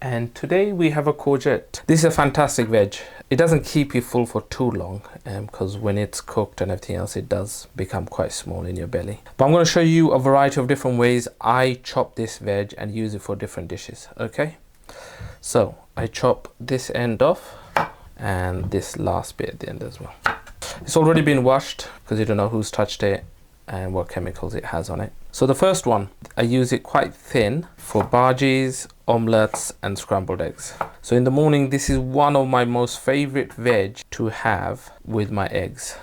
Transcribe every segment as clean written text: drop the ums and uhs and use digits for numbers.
and today we have a courgette. This is a fantastic veg. It doesn't keep you full for too long because when it's cooked and everything else, it does become quite small in your belly. But I'm going to show you a variety of different ways I chop this veg and use it for different dishes. Okay, so I chop this end off and this last bit at the end as well. It's already been washed because you don't know who's touched it and what chemicals it has on it. So the first one, I use it quite thin for bhajis, omelettes and scrambled eggs. So in the morning, this is one of my most favorite veg to have with my eggs,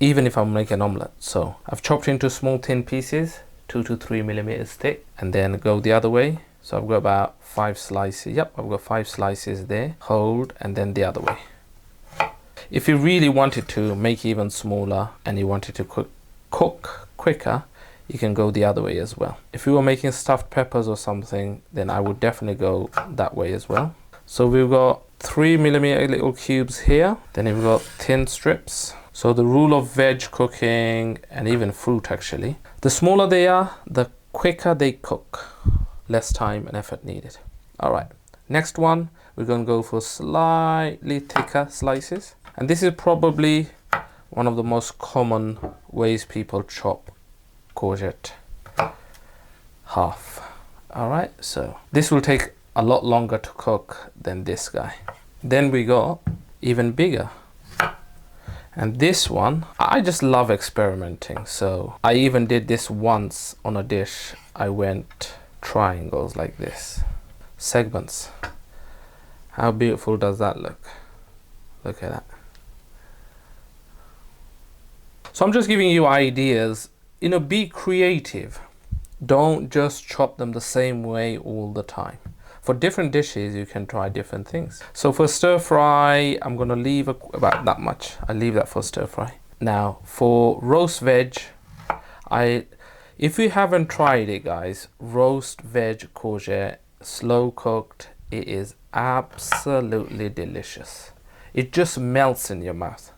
even if I'm making an omelette. So I've chopped into small thin pieces, 2 to 3 millimeters thick, and then go the other way. So I've got about 5 slices. Yep, I've got 5 slices there. Hold, and then the other way. If you really wanted to make it even smaller and you wanted to cook quicker, you can go the other way as well. If you were making stuffed peppers or something, then I would definitely go that way as well. So we've got 3 millimeter little cubes here. Then we've got thin strips. So the rule of veg cooking and even fruit actually, the smaller they are, the quicker they cook. Less time and effort needed. All right, next one, we're going to go for slightly thicker slices. And this is probably one of the most common ways people chop courgette, half. All right, so this will take a lot longer to cook than this guy. Then we got even bigger. And this one, I just love experimenting. So I even did this once on a dish. I went triangles like this, segments. How beautiful does that look? Look at that. So I'm just giving you ideas. You know, be creative. Don't just chop them the same way all the time. For different dishes, you can try different things. So for stir fry, I'm gonna leave about that much. I leave that for stir fry. Now for roast veg, if you haven't tried it, guys, roast veg courgette, slow cooked, it is absolutely delicious. It just melts in your mouth.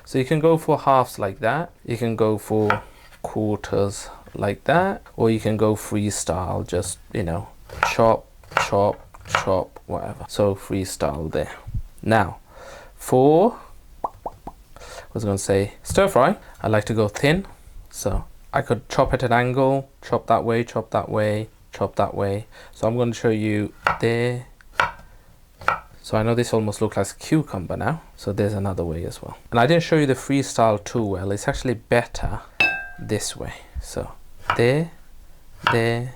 So you can go for halves like that. You can go for quarters like that, or you can go freestyle, just, you know, chop, chop, chop, whatever. So freestyle there. Now for, I was going to say stir fry, I like to go thin. So I could chop at an angle, chop that way, chop that way, chop that way. So I'm going to show you there. So I know this almost looks like a cucumber now. So there's another way as well. And I didn't show you the freestyle too well. It's actually better this way. So there, there.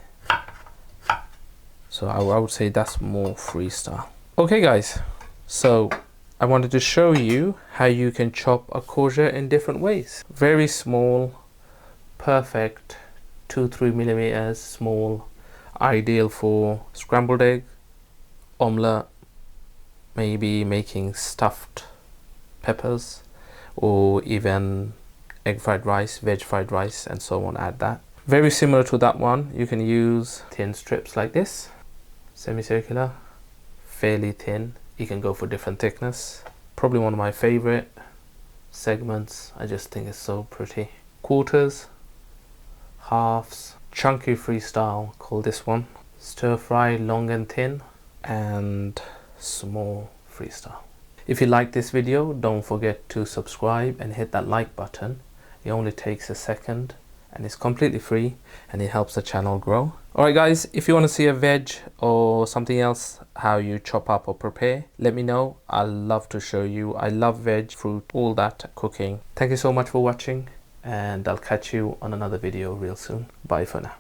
So I would say that's more freestyle. Okay guys, so I wanted to show you how you can chop a courgette in different ways. Very small, perfect, 2-3 millimeters small, ideal for scrambled egg, omelette, maybe making stuffed peppers, or even egg fried rice, veg fried rice, and so on. Add that. Very similar to that one, you can use thin strips like this, semicircular, fairly thin. You can go for different thickness. Probably one of my favorite segments. I just think it's so pretty. Quarters, halves, chunky freestyle, call this one. Stir fry, long and thin, and small freestyle. If you like this video, don't forget to subscribe and hit that like button. It only takes a second and it's completely free and it helps the channel grow. Alright guys, if you want to see a veg or something else, how you chop up or prepare, let me know. I'll love to show you. I love veg, fruit, all that cooking. Thank you so much for watching, and I'll catch you on another video real soon. Bye for now.